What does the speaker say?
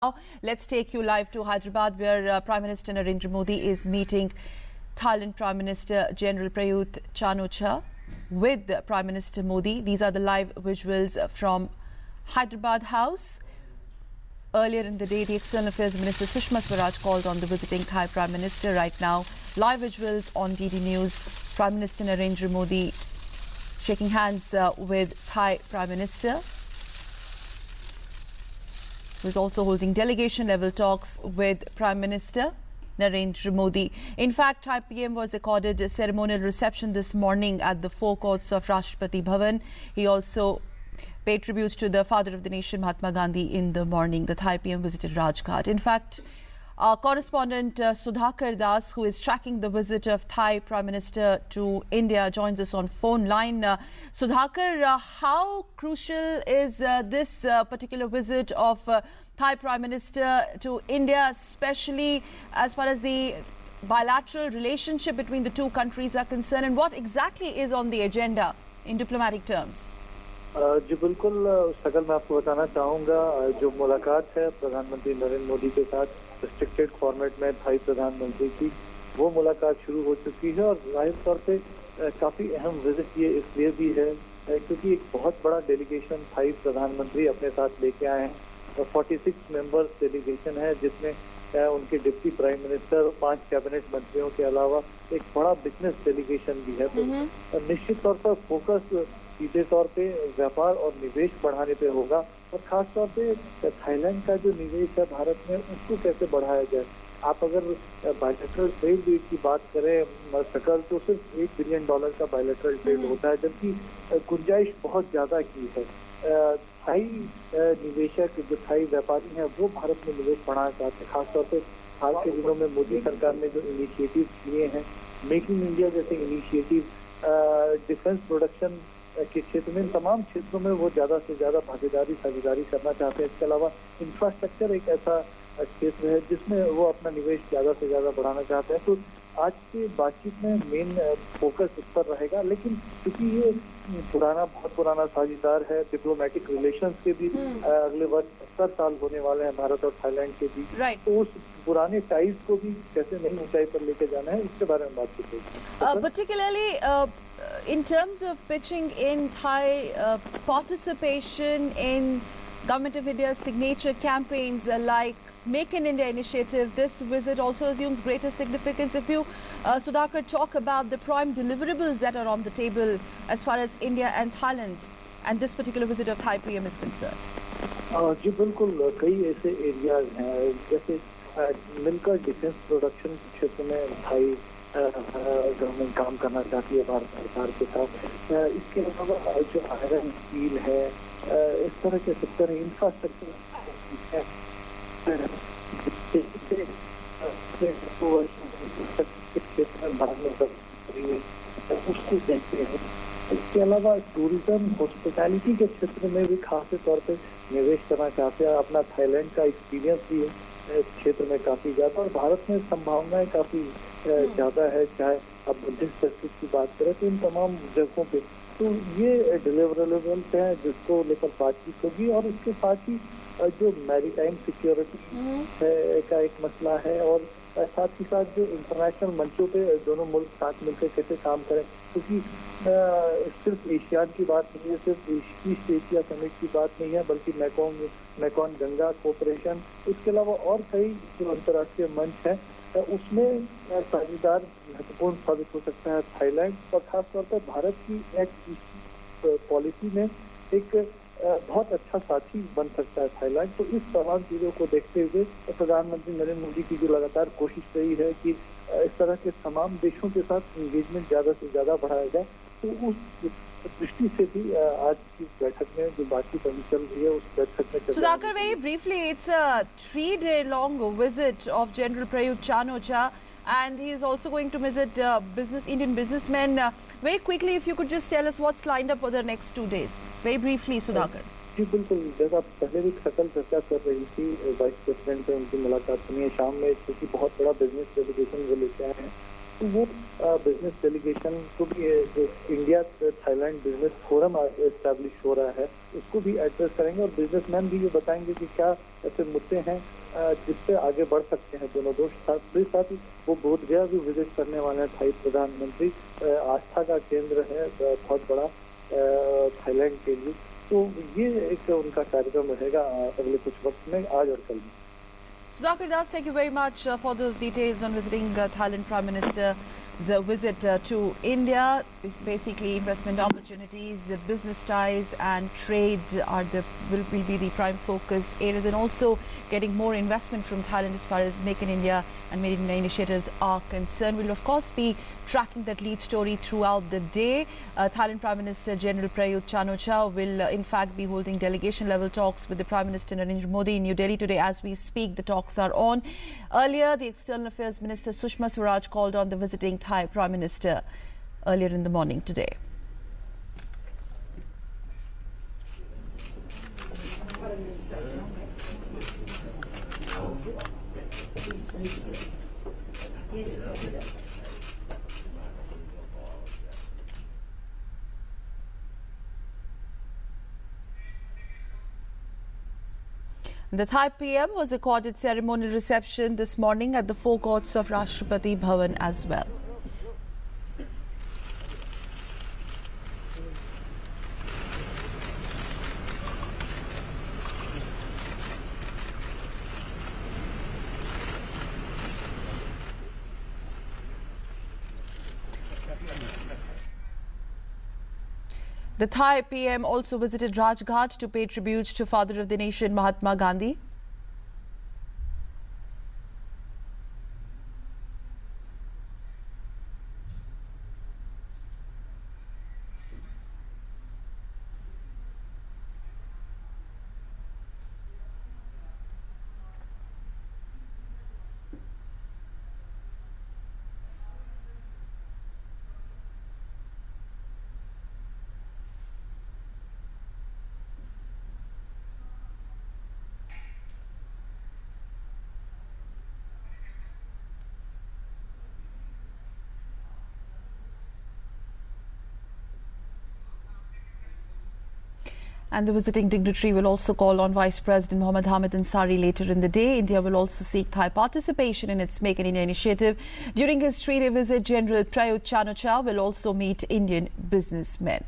Now, let's take you live to Hyderabad, where Prime Minister Narendra Modi is meeting Thailand Prime Minister General Prayut Chan-o-cha with Prime Minister Modi. These are the live visuals from Hyderabad House. Earlier in the day, the External Affairs Minister Sushma Swaraj called on the visiting Thai Prime Minister. Right now, live visuals on DD News. Prime Minister Narendra Modi shaking hands with Thai Prime Minister, who is also holding delegation-level talks with Prime Minister Narendra Modi. In fact, Thai PM was accorded a ceremonial reception this morning at the forecourts of Rashtrapati Bhavan. He also paid tribute to the father of the nation, Mahatma Gandhi, in the morning. The Thai PM visited Rajghat. In fact, our correspondent Sudhakar Das, who is tracking the visit of Thai Prime Minister to India, joins us on phone line. Sudhakar, how crucial is this particular visit of Thai Prime Minister to India, especially as far as the bilateral relationship between the two countries are concerned, and what exactly is on the agenda in diplomatic terms? जी बिल्कुल सकल मैं आपको बताना चाहूँगा जो मुलाकात है प्रधानमंत्री नरेंद्र मोदी के साथ रिस्ट्रिक्टेड फॉर्मेट में थाई प्रधानमंत्री की वो मुलाकात शुरू हो चुकी है और जाहिर तौर पे काफ़ी अहम विजिट ये इसलिए भी है क्योंकि एक बहुत बड़ा डेलीगेशन थाई प्रधानमंत्री अपने साथ लेके आए हैं। 46 मेंबर्स डेलीगेशन है जिसमें उनके डिप्टी प्राइम मिनिस्टर 5 कैबिनेट मंत्रियों के अलावा एक बड़ा बिजनेस डेलीगेशन भी है। तो निश्चित तौर पर फोकस सीधे तौर पे व्यापार और निवेश बढ़ाने पे होगा और खास तौर पे थाईलैंड का जो निवेश है भारत में उसको कैसे बढ़ाया जाए। आप अगर बायलैटरल ट्रेड की बात करें सकल तो सिर्फ $1 बिलियन का बायलैटरल ट्रेड होता है, जबकि गुंजाइश बहुत ज़्यादा की है। थाई निवेशक जो थाई व्यापारी हैं वो भारत में निवेश बढ़ाना चाहते हैं। खासतौर पे हाल के दिनों में मोदी सरकार ने जो इनिशिएटिव लिए हैं, मेक इन इंडिया जैसे इनिशिएटिव, डिफेंस प्रोडक्शन के क्षेत्र में, इन तमाम क्षेत्रों में वो ज़्यादा से ज़्यादा साझेदारी करना चाहते हैं। इसके अलावा इंफ्रास्ट्रक्चर एक ऐसा क्षेत्र है जिसमें वो अपना निवेश ज़्यादा से ज़्यादा बढ़ाना चाहते हैं। तो आज की बातचीत में मेन फोकस इस पर रहेगा, लेकिन क्योंकि ये बहुत पुराना साझेदार है, डिप्लोमेटिक रिलेशंस के भी अगले वर्ष 70 साल होने वाले हैं भारत और थाईलैंड के बीच, तो उस पुराने टाइज को भी कैसे नई ऊंचाई पर लेके जाना है इसके बारे में बातचीत होगी। Particularly in terms of pitching in Thai participation in Government of India's signature campaigns like Make in India initiative, this visit also assumes greater significance. If you, Sudhakar, talk about the prime deliverables that are on the table as far as India and Thailand and this particular visit of Thai PM is concerned. जी बिल्कुल, कई ऐसे areas हैं जैसे मिलकर defence production क्षेत्र में Thai government काम करना चाहती है भारत सरकार के साथ। इसके अलावा जो आयरन स्टील है, इस तरह के सेक्टर है, इंफ्रास्ट्रक्चर है, उसको देखते हैं। इसके अलावा टूरिज्म हॉस्पिटैलिटी के क्षेत्र में भी खास तौर पे निवेश करना चाहते हैं। अपना थाईलैंड का एक्सपीरियंस भी है क्षेत्र में काफ़ी ज़्यादा और भारत में संभावनाएं काफ़ी ज़्यादा है। चाहे अब बुद्धिस्ट फेस्टिवल की बात करें तो इन तमाम जगहों पे तो ये डिलीवरेबल्स हैं जिसको लेकर बातचीत होगी। और इसके साथ ही जो मैरीटाइम सिक्योरिटी का एक मसला है और साथ ही साथ जो इंटरनेशनल मंचों पे दोनों मुल्क साथ मिलकर कैसे काम करें, क्योंकि सिर्फ एशियान की बात नहीं है, सिर्फ ईस्ट एशिया समिट की बात नहीं है, बल्कि मैकॉन गंगा कोऑपरेशन, इसके अलावा और कई जो अंतर्राष्ट्रीय मंच हैं उसमें साझेदार महत्वपूर्ण साबित हो सकता है थाईलैंड। और खासतौर पर भारत की एक्ट ईस्ट पॉलिसी में एक बहुत अच्छा साथी बन सकता है थाईलैंड। तो इस तमाम चीज़ों को देखते हुए प्रधानमंत्री नरेंद्र मोदी की जो लगातार कोशिश रही है कि इस तरह के तमाम देशों के साथ एंगेजमेंट ज़्यादा से ज़्यादा बढ़ाया जाए, तो उस दृष्टि से भी आज की बैठक में जो बातचीत अभी चल रही है उस बैठक में Sudhakar, very briefly, it's a 3-day long visit of General Prayut Chan-o-cha and he is also going to visit Indian businessmen. Very quickly, if you could just tell us what's lined up for the next 2 days. Very briefly, Sudhakar. जी बिल्कुल, जैसा पहले भी सकल चर्चा कर रही थी, vice president से उनकी मुलाकात सुनी है शाम में, क्योंकि बहुत बड़ा बिजनेस डेलीगेशन वो लेके आए हैं तो वो बिजनेस डेलीगेशन को भी जो India Thailand business forum establish हो रहा है उसको भी एड्रेस करेंगे और बिजनेसमैन भी ये बताएंगे कि क्या ऐसे मुद्दे हैं जिससे आगे बढ़ सकते हैं दोनों दोस्त। साथ ही वो बोधगया भी विजिट करने वाले हैं थाई प्रधानमंत्री। आस्था का केंद्र है बहुत बड़ा थाईलैंड के लिए, तो ये एक उनका कार्यक्रम रहेगा अगले कुछ वक्त में, आज और कल में। Sudhakar Das, thank you very much for those details on visiting Thailand Prime Minister's visit to India. It's basically investment opportunities, business ties and trade will be the prime focus areas, and also getting more investment from Thailand as far as Make in India and Made in India initiatives are concerned. We'll of course be tracking that lead story throughout the day. Thailand Prime Minister General Prayut Chan-o-cha will in fact be holding delegation level talks with the Prime Minister Narendra Modi in New Delhi today as we speak. The talks are on. Earlier, the External Affairs Minister Sushma Swaraj called on the visiting Thai Prime Minister earlier in the morning today. The Thai PM was accorded ceremonial reception this morning at the forecourts of Rashtrapati Bhavan as well. The Thai PM also visited Rajghat to pay tribute to Father of the Nation Mahatma Gandhi. And the visiting dignitary will also call on Vice President Mohammad Hamid Ansari later in the day. India will also seek Thai participation in its Make in India initiative. During his 3-day visit, General Prayut Chan-o-cha will also meet Indian businessmen.